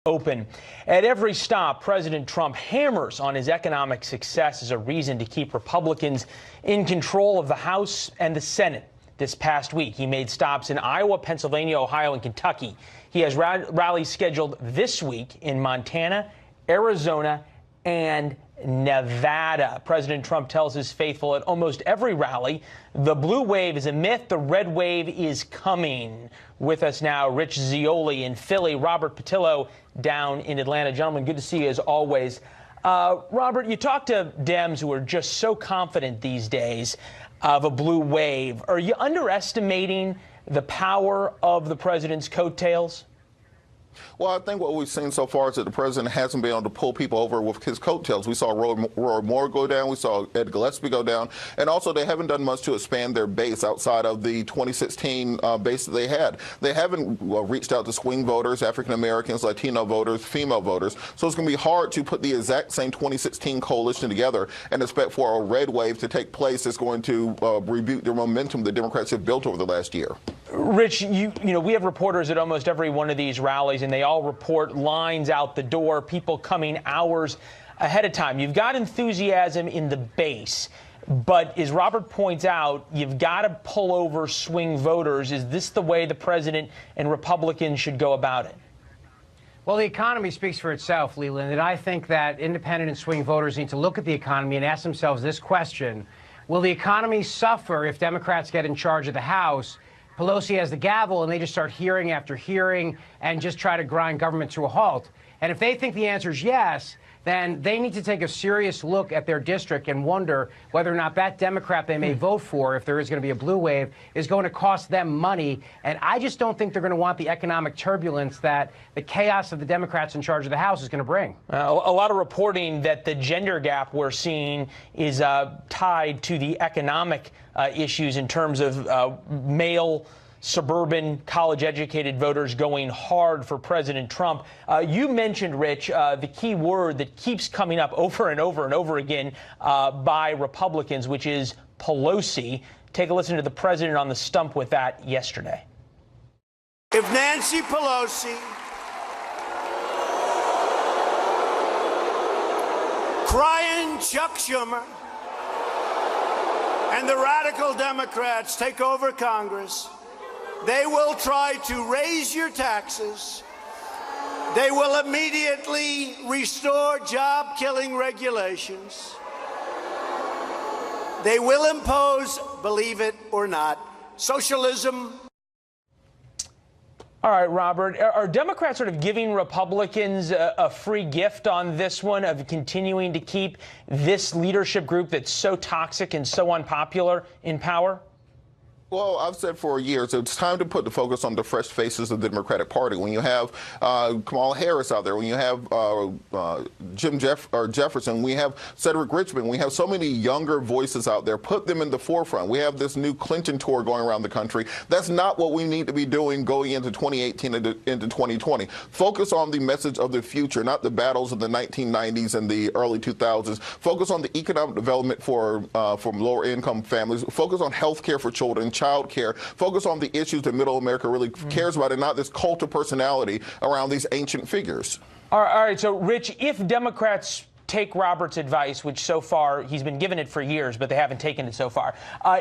Open. At every stop, President Trump hammers on his economic success as a reason to keep Republicans in control of the House and the Senate. This past week, he made stops in Iowa, Pennsylvania, Ohio, and Kentucky. He has rallies scheduled this week in Montana, Arizona, and Nevada. President Trump tells his faithful at almost every rally, the blue wave is a myth, the red wave is coming. With us now, Rich Zeoli in Philly, Robert Patillo down in Atlanta. Gentlemen, good to see you as always. Robert, you talk to Dems who are just so confident these days of a blue wave. Are you underestimating the power of the president's coattails? Well, I think what we've seen so far is that the president hasn't been able to pull people over with his coattails. We saw Roy Moore go down. We saw Ed Gillespie go down. And also, they haven't done much to expand their base outside of the 2016 base that they had. They haven't reached out to swing voters, African Americans, Latino voters, female voters. So it's going to be hard to put the exact same 2016 coalition together and expect for a red wave to take place that's going to rebuke the momentum the Democrats have built over the last year. Rich, you know, we have reporters at almost every one of these rallies, and they all report lines out the door, people coming hours ahead of time. You've got enthusiasm in the base, but as Robert points out, you've got to pull over swing voters. Is this the way the president and Republicans should go about it? Well, the economy speaks for itself, Leland, and I think that independent and swing voters need to look at the economy and ask themselves this question: will the economy suffer if Democrats get in charge of the House? Pelosi has the gavel, and they just start hearing after hearing and just try to grind government to a halt. And if they think the answer is yes, then they need to take a serious look at their district and wonder whether or not that Democrat they may vote for, if there is going to be a blue wave, is going to cost them money. And I just don't think they're going to want the economic turbulence that the chaos of the Democrats in charge of the House is going to bring. A lot of reporting that the gender gap we're seeing is tied to the economic issues in terms of male suburban college-educated voters going hard for President Trump. You mentioned, Rich, the key word that keeps coming up over and over and over again by Republicans, which is Pelosi. Take a listen to the president on the stump with that yesterday. If Nancy Pelosi crying Chuck Schumer and the radical Democrats take over Congress, they will try to raise your taxes. They will immediately restore job-killing regulations. They will impose, believe it or not, socialism. All right, Robert, are Democrats sort of giving Republicans a free gift on this one of continuing to keep this leadership group that's so toxic and so unpopular in power? Well, I've said for years, it's time to put the focus on the fresh faces of the Democratic Party. When you have Kamala Harris out there, when you have Jefferson, we have Cedric Richmond, we have so many younger voices out there. Put them in the forefront. We have this new Clinton tour going around the country. That's not what we need to be doing going into 2018 and into 2020. Focus on the message of the future, not the battles of the 1990s and the early 2000s. Focus on the economic development for lower-income families. Focus on health care for children, child care. Focus on the issues that middle America really cares about, and not this cult of personality around these ancient figures. All right, so Rich, if Democrats take Robert's advice, which so far he's been given it for years, but they haven't taken it so far,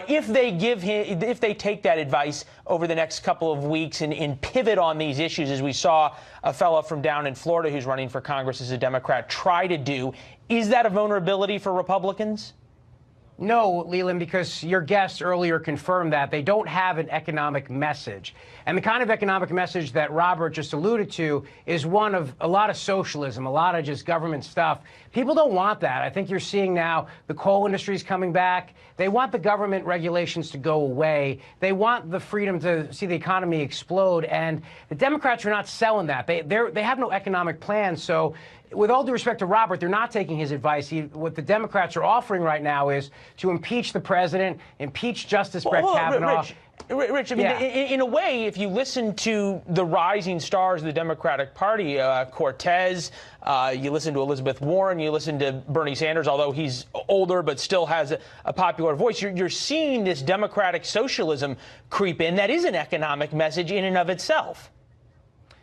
if they take that advice over the next couple of weeks and pivot on these issues, as we saw a fellow from down in Florida who's running for Congress as a Democrat try to do, is that a vulnerability for Republicans? No, Leland, because your guest earlier confirmed that they don't have an economic message. And the kind of economic message that Robert just alluded to is one of a lot of socialism, a lot of just government stuff. People don't want that. I think you're seeing now the coal industry is coming back. They want the government regulations to go away. They want the freedom to see the economy explode. And the Democrats are not selling that. They have no economic plan. So with all due respect to Robert, they're not taking his advice. What the Democrats are offering right now is to impeach the president, impeach Justice Brett Kavanaugh. Rich, I mean, in a way, if you listen to the rising stars of the Democratic Party, Cortez, you listen to Elizabeth Warren, you listen to Bernie Sanders, although he's older but still has a popular voice, you're seeing this democratic socialism creep in. That is an economic message in and of itself.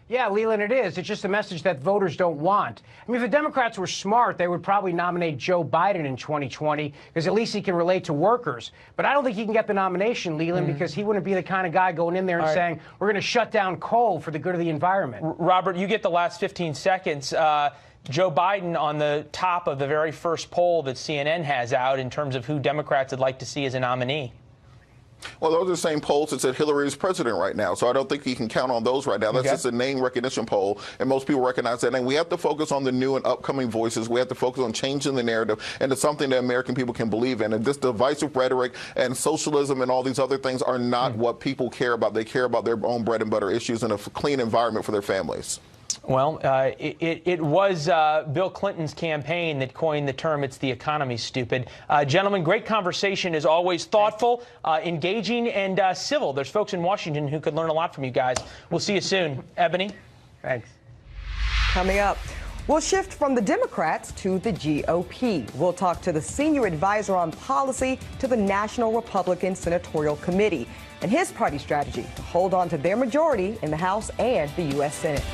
Yeah, Leland, it is. It's just a message that voters don't want. I mean, if the Democrats were smart, they would probably nominate Joe Biden in 2020 because at least he can relate to workers. But I don't think he can get the nomination, Leland, because he wouldn't be the kind of guy going in there and saying, we're going to shut down coal for the good of the environment. Robert, you get the last 15 seconds. Joe Biden on the top of the very first poll that CNN has out in terms of who Democrats would like to see as a nominee. Well, those are the same polls that said Hillary is president right now, so I don't think you can count on those right now. That's just a name recognition poll, and most people recognize that. And we have to focus on the new and upcoming voices. We have to focus on changing the narrative into something that American people can believe in. And this divisive rhetoric and socialism and all these other things are not what people care about. They care about their own bread and butter issues and a clean environment for their families. Well, it was Bill Clinton's campaign that coined the term, "It's the economy, stupid." Gentlemen, great conversation, as always, thoughtful, engaging, and civil. There's folks in Washington who could learn a lot from you guys. We'll see you soon. Ebony? Thanks. Coming up, we'll shift from the Democrats to the GOP. We'll talk to the senior advisor on policy to the National Republican Senatorial Committee and his party strategy to hold on to their majority in the House and the U.S. Senate.